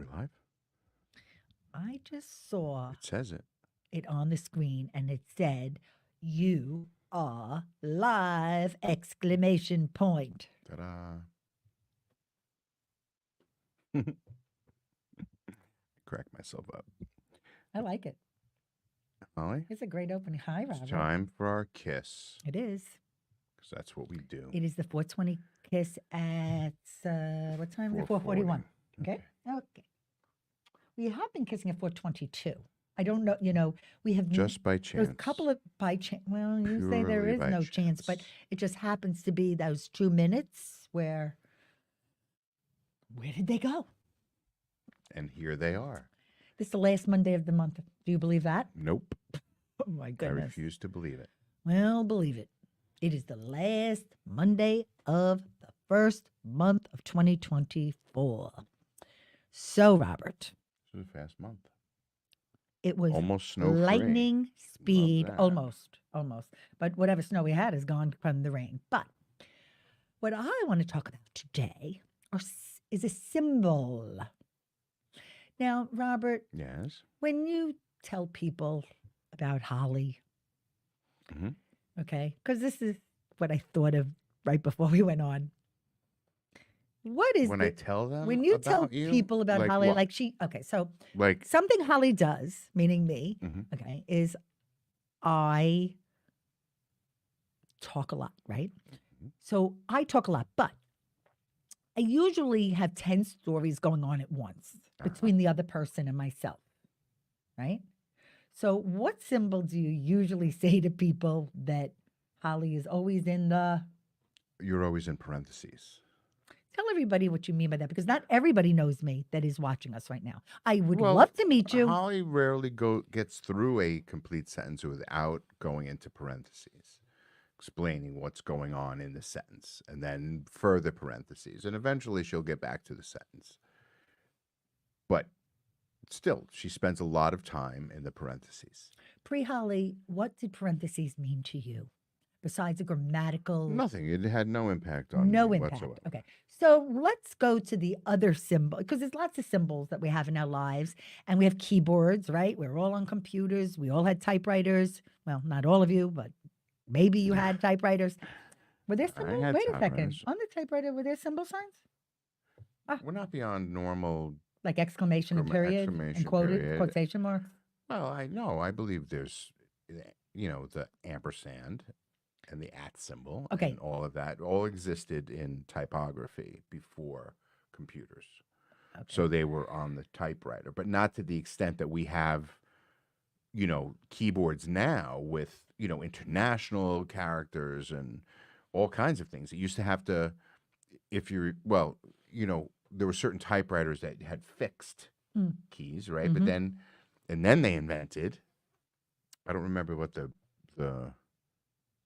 We live? I just saw It says it. it on the screen and it said, "You are live!" Exclamation point. Ta-da. Crack myself up. I like it. Holly, It's a great opening. Hi, it's Robert. time for our kiss. It is. Because that's what we do. It is the 420 kiss at what time is it? 4:40. 4:41. Okay. Okay. We have been kissing at 4:22. I don't know. We have Just by those chance. couple of by chance. Well, you say there Purely is by no chance, but it just happens to be those 2 minutes where did they go? And here they are. This is the last Monday of the month. Do you believe that? Nope. Oh my I goodness. refuse to believe it. Well, believe it. It is the last Monday of the first month of 2024. So, Robert, This is a fast month. it was Almost snow-free. lightning speed, that. almost. But whatever snow we had is gone from the rain. But what I want to talk about today is a symbol. Now, Robert, Yes. when you tell people about Holly, Mhm. okay, because this is what I thought of right before we went on. What is When I tell them when you tell about you, people about like Holly, what? like so Like, something Holly does, meaning me, mhm. okay, is I talk a lot, right? Mhm. So I talk a lot, but I usually have 10 stories going on at once between the other person and myself, right? So what symbol do you usually say to people that Holly is always in the You're always in parentheses. Tell everybody what you mean by that because not everybody knows me that is watching us right now. I would Well, love to meet you. Holly rarely gets through a complete sentence without going into parentheses, explaining what's going on in the sentence, and then further parentheses, and eventually she'll get back to the sentence. But still, she spends a lot of time in the parentheses. Pre Holly, what did parentheses mean to you besides a grammatical? Nothing. It had no impact on No me impact. whatsoever. Okay. So let's go to the other symbol because there's lots of symbols that we have in our lives and we have keyboards, right? We're all on computers. We all had typewriters. Well, not all of you, but maybe you had typewriters. Were there I symbols? had Wait a second. typewriters. On the typewriter, were there symbol signs? We're not beyond normal Like exclamation and period and exclamation quoted period. quotation marks? Well, I know. I believe there's, the ampersand and the at symbol Okay. and all of that all existed in typography before computers. Okay. So they were on the typewriter, but not to the extent that we have, keyboards now with, international characters and all kinds of things. It used to have to, if you're, well, there were certain typewriters that had fixed Mm. keys, right? Mhm. And then they invented, I don't remember what the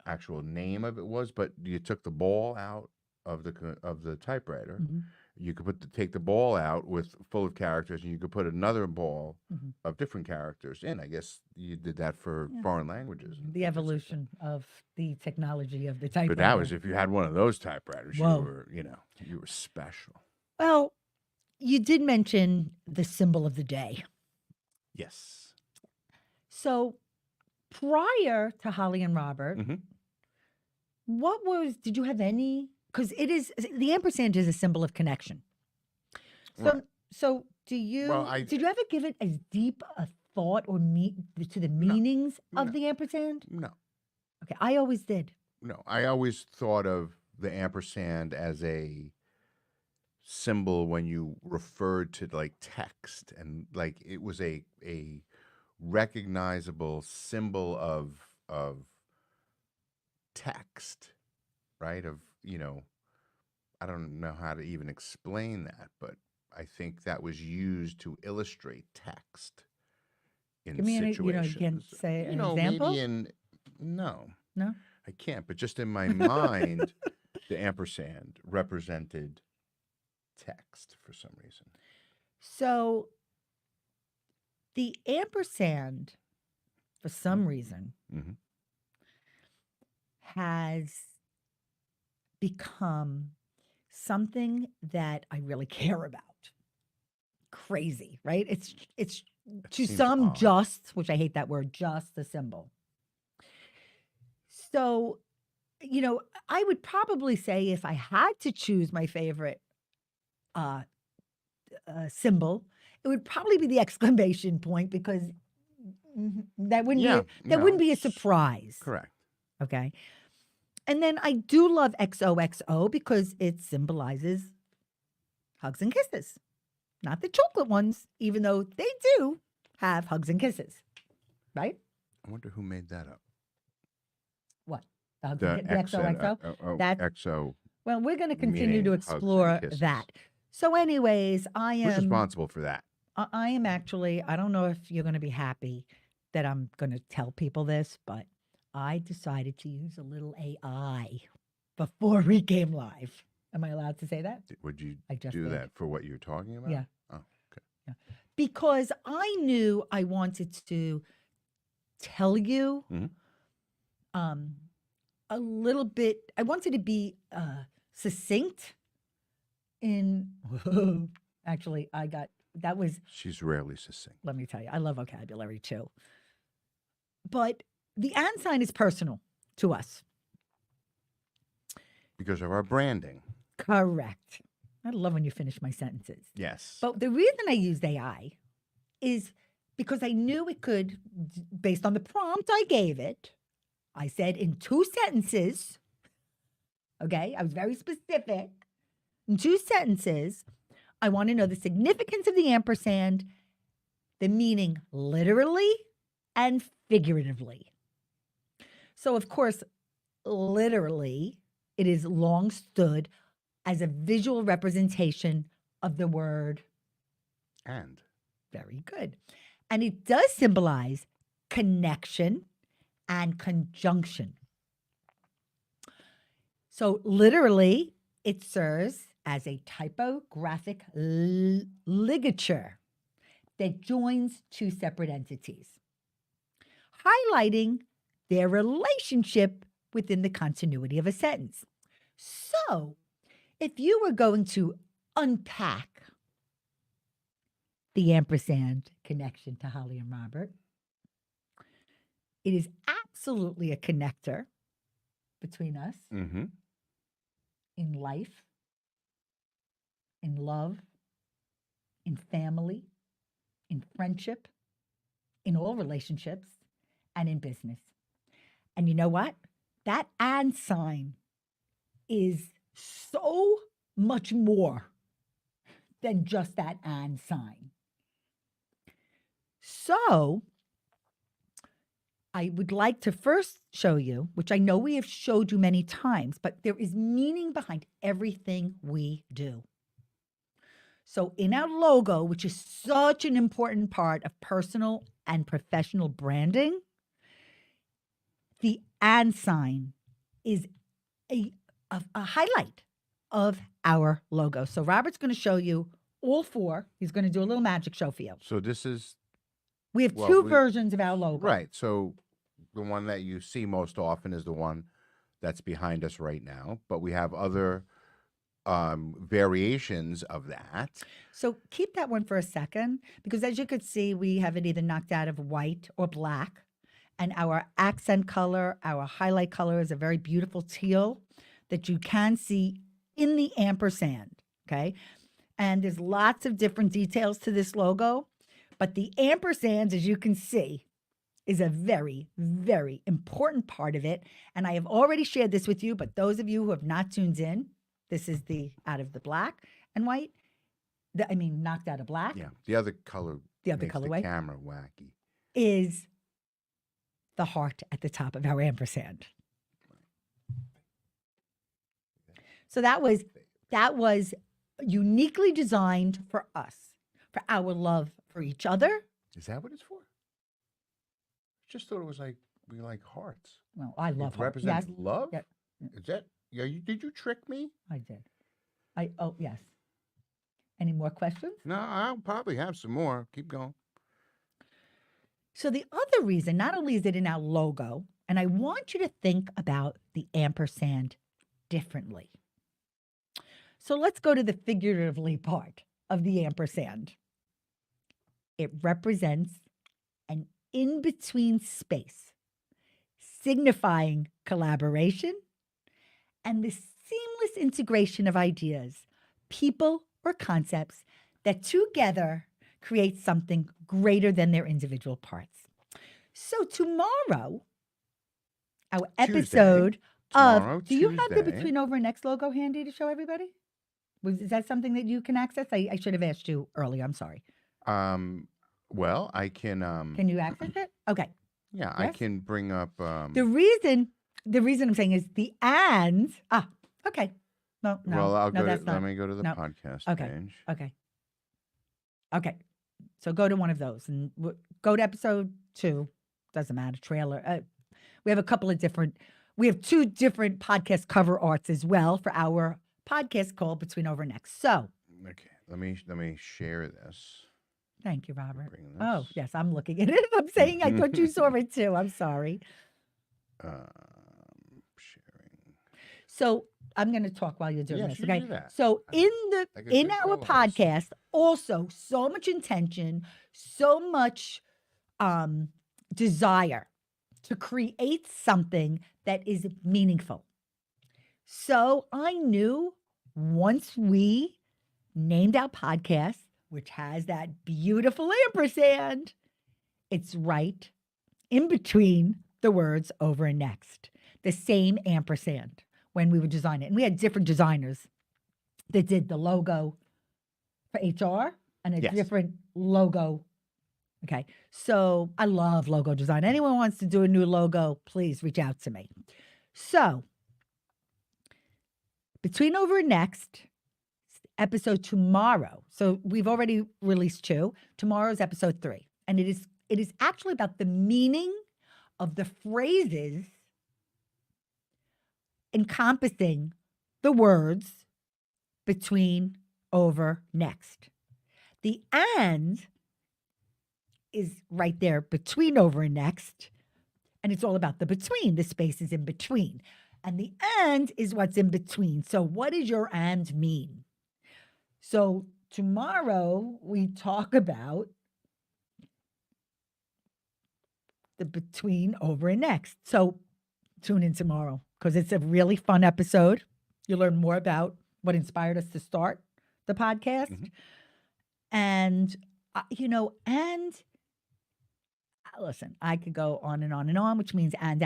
actual name of it was, but you took the ball out of the typewriter. Mhm. You could take the ball out with full of characters, and you could put another ball Mhm. of different characters in. I guess you did that for Yeah. foreign languages. and The things like that. evolution of the technology of the But typewriter. that was if you had one of those typewriters, Whoa. you were special. Well, you did mention the symbol of the day. Yes. So prior to Holly and Robert, Mhm. did you have any? Because the ampersand is a symbol of connection. So, Right. so Well, did you ever give it as deep a thought or to the No. meanings of No. the ampersand? No. Okay, I always did. No. I always thought of the ampersand as a symbol when you referred to like text, and like it was a recognizable symbol of text, right? I don't know how to even explain that, but I think that was used to illustrate text in Give me any, you situations. can say an example? Maybe no, No? I can't, but just in my mind, the ampersand represented text for some reason. So the ampersand, for some reason, Mm-hmm. has become something that I really care about. crazy, right? It's It to seems some odd. just, which I hate that word, just a symbol. So, I would probably say if I had to choose my favorite uh, symbol, it would probably be the exclamation point because that wouldn't be Yeah, that wouldn't be a it's surprise. correct. Okay. And then I do love XOXO because it symbolizes hugs and kisses, not the chocolate ones, even though they do have hugs and kisses, right? I wonder who made that up. What? The hugs and The the X and XOXO? That's XO well, we're going to continue to meaning hugs and explore kisses. that. So, anyways, Who's responsible for that? I am actually, I don't know if you're going to be happy that I'm going to tell people this, but I decided to use a little AI before we came live. Am I allowed to say that? Would you I just do did. that for what you're talking about? Yeah. Oh, okay. Yeah. Because I knew I wanted to tell you Mhm. um, a little bit, I wanted to be succinct in, actually, that was, She's rarely succinct let me tell you, I love vocabulary too. But the and sign is personal to us. because of our branding. Correct. I love when you finish my sentences. Yes. But the reason I used AI is because I knew it could, based on the prompt I gave it, I said in 2 sentences, okay, I was very specific. In 2 sentences, I want to know the significance of the ampersand, the meaning literally and figuratively. So, of course, literally, it is long stood as a visual representation of the word. And Very good. And it does symbolize connection and conjunction. So, literally, it serves as a typographic ligature that joins 2 separate entities, highlighting their relationship within the continuity of a sentence. So, if you were going to unpack the ampersand connection to Holly and Robert, it is absolutely a connector between us mm-hmm. in life, in love, in family, in friendship, in all relationships, and in business. And you know what? That and sign is so much more than just that and sign. So, I would like to first show you, which I know we have showed you many times, but there is meaning behind everything we do. So, in our logo, which is such an important part of personal and professional branding, the and sign is a highlight of our logo. So, Robert's going to show you all 4. He's going to do a little magic show for you. So this is We have well, 2 versions of our logo. right. So the one that you see most often is the one that's behind us right now, but we have other variations of that. So keep that one for a second, because as you could see, we have it either knocked out of white or black. And our accent color, our highlight color is a very beautiful teal that you can see in the ampersand. Okay. And there's lots of different details to this logo, but the ampersand, as you can see, is a very, very important part of it. And I have already shared this with you, but those of you who have not tuned in, this is the out of the black and white. Knocked out of black. Yeah. The other color The other makes colorway the camera wacky. is the heart at the top of our ampersand. So that was uniquely designed for us, for our love for each other. Is that what it's for? Just thought it was like we like hearts. Well, I love It hearts. represents Yes. love. Yeah. Is that? Yeah. Did you trick me? I did. Yes. Any more questions? No, I'll probably have some more. Keep going. So the other reason, not only is it in our logo, and I want you to think about the ampersand differently. So let's go to the figuratively part of the ampersand. It represents an in between space, signifying collaboration and the seamless integration of ideas, people, or concepts that together create something greater than their individual parts. So, tomorrow, our Tuesday, episode of tomorrow, do you have the Tuesday. Between Over and Next logo handy to show everybody? Is that something that you can access? I should have asked you earlier. I'm sorry. Well, I can. Can you access it? Okay. Yeah, I Yes. can bring up. The reason I'm saying is the and okay. No, no, Well, I'll no, go to. that's Let not. me go to the No. podcast Okay. page. Okay. Okay. So go to one of those and go to episode 2. Doesn't matter. Trailer. We have a couple of different. We have 2 different podcast cover arts as well for our podcast called Between Over and Next. So Okay, let me share this. thank you, Robert. Bring Oh this. yes, I'm looking at it. I'm saying I thought you saw it too. I'm sorry. Sharing. So I'm going to talk while you're doing Yes, this, you okay? do that. So Like a in good our co-host. podcast, also so much intention, so much desire to create something that is meaningful. So I knew once we named our podcast, which has that beautiful ampersand, it's right in between the words over and next, the same ampersand when we would design it. And we had different designers that did the logo for HR and a Yes. different logo. Okay. So I love logo design. Anyone wants to do a new logo, please reach out to me. So Between Over and Next, episode tomorrow. So we've already released 2. Tomorrow's episode 3. And it is actually about the meaning of the phrases encompassing the words between, over, next. The and is right there between, over, and next. And it's all about the between, the spaces in between. And the and is what's in between. So, what does your and mean? So, tomorrow we talk about the between, over, and next. So, tune in tomorrow because it's a really fun episode. You'll learn more about what inspired us to start the podcast. Mhm. And, and listen, I could go on and on and on, which means and.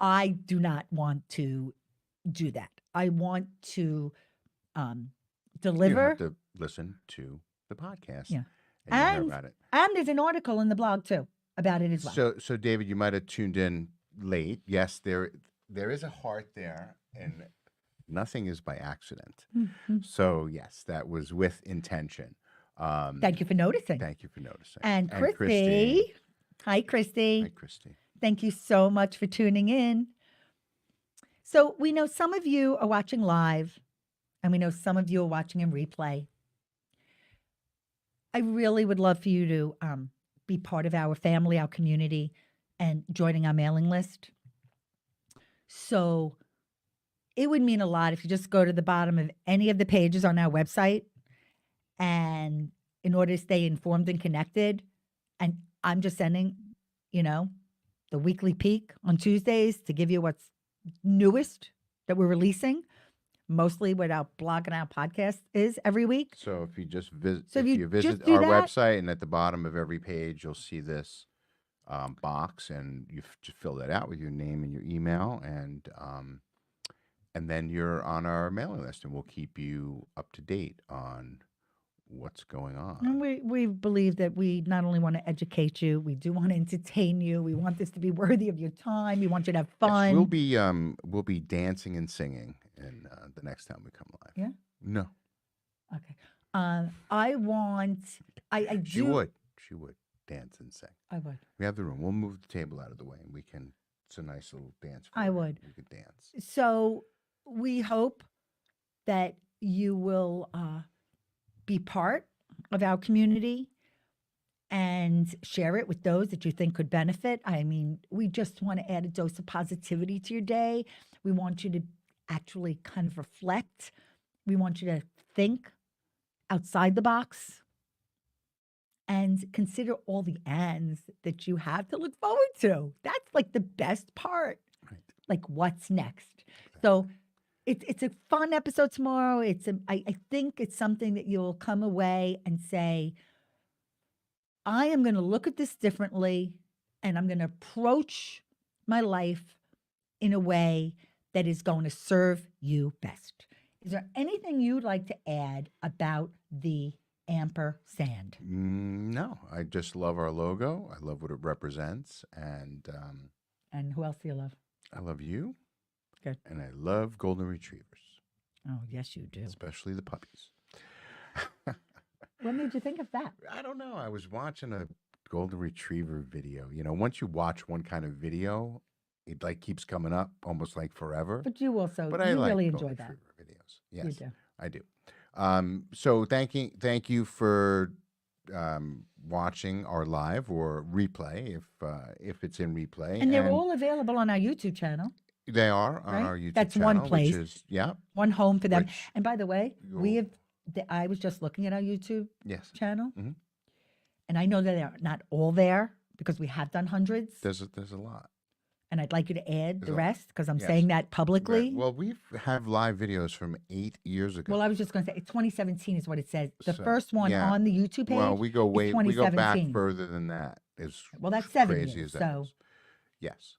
I do not want to do that. I want to You deliver. have to listen to the podcast. Yeah. And you'll hear about it. And there's an article in the blog too about it as well. So David, you might have tuned in late. Yes, there is a heart there, and nothing is by accident. Mhm. So yes, that was with intention. Thank you for noticing. Thank you for noticing. And Christy. Hi, Christy. Hi, Christy. Thank you so much for tuning in. So we know some of you are watching live, and we know some of you are watching in replay. I really would love for you to be part of our family, our community, and joining our mailing list. So it would mean a lot if you just go to the bottom of any of the pages on our website, and in order to stay informed and connected, and I'm just sending, the weekly peek on Tuesdays to give you what's newest that we're releasing, mostly what our blog and our podcast is every week. So if you just visit, So if if you you visit just do our that- website, and at the bottom of every page, you'll see this box, and you just fill that out with your name and your email, and then you're on our mailing list, and we'll keep you up to date on what's going on. And we believe that we not only want to educate you, we do want to entertain you. We want this to be worthy of your time. We want you to have Yes, fun. we'll be dancing and singing, and the next time we come live. Yeah? No, Okay. I want. I do. she would dance and sing. I would. We have the room. We'll move the table out of the way, and we can. It's a nice little dance. I floor. would. We could dance. So we hope that you will be part of our community and share it with those that you think could benefit. I mean, we just want to add a dose of positivity to your day. We want you to actually kind of reflect. We want you to think outside the box and consider all the ands that you have to look forward to. That's like the best part. Right. Like what's next? Exactly. So it's a fun episode tomorrow. I think it's something that you'll come away and say, I am going to look at this differently and I'm going to approach my life in a way that is going to serve you best. Is there anything you'd like to add about the ampersand? No, I just love our logo. I love what it represents, and And who else do you love? I love you, Good. and I love golden retrievers, Oh, yes, you do. especially the puppies. What made you think of that? I don't know. I was watching a golden retriever video. You know, once you watch one kind of video, it like keeps coming up almost like forever. But you also, But I you like really golden enjoy that. retriever videos. You Yes, do. I do. So thank you for watching our live or replay if it's in replay. And they're all available on our YouTube channel, they are on right? our YouTube That's channel, one which place, is yeah, one home for them. which And by the way, we you'll have, I was just looking at our YouTube yes. channel, Mhm. and I know that they're not all there because we have done hundreds. There's a lot. And I'd like you to add There's the a rest because I'm yes. saying that Right. publicly. Well, we have live videos from 8 years ago. Well, I was just going to say 2017 is what it says. The So, first one yeah. on the YouTube page. Well, we go is we go back 2017. further than that. As Well, that's 7 crazy years, as that so is. Yes.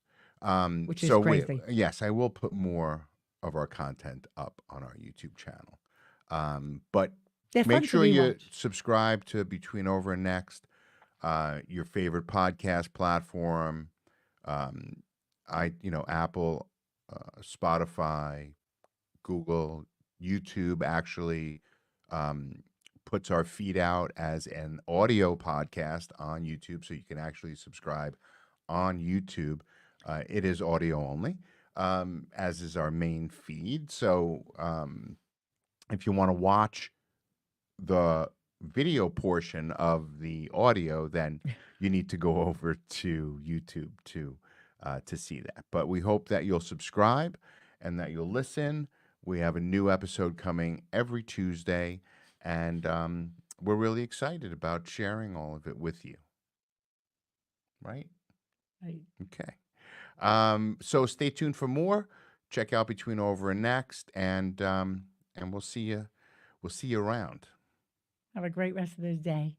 which is So crazy. yes, I will put more of our content up on our YouTube channel. But They're fun make to sure you rewatch. subscribe to Between Over and Next, your favorite podcast platform. Apple, Spotify, Google, YouTube actually puts our feed out as an audio podcast on YouTube, so you can actually subscribe on YouTube. It is audio only, as is our main feed. So if you want to watch the video portion of the audio, then you need to go over to YouTube to see that. But we hope that you'll subscribe and that you'll listen. We have a new episode coming every Tuesday, and we're really excited about sharing all of it with you. Right? Right. Okay. So stay tuned for more. Check out Between Over and Next, and we'll see you. We'll see you around. Have a great rest of the day.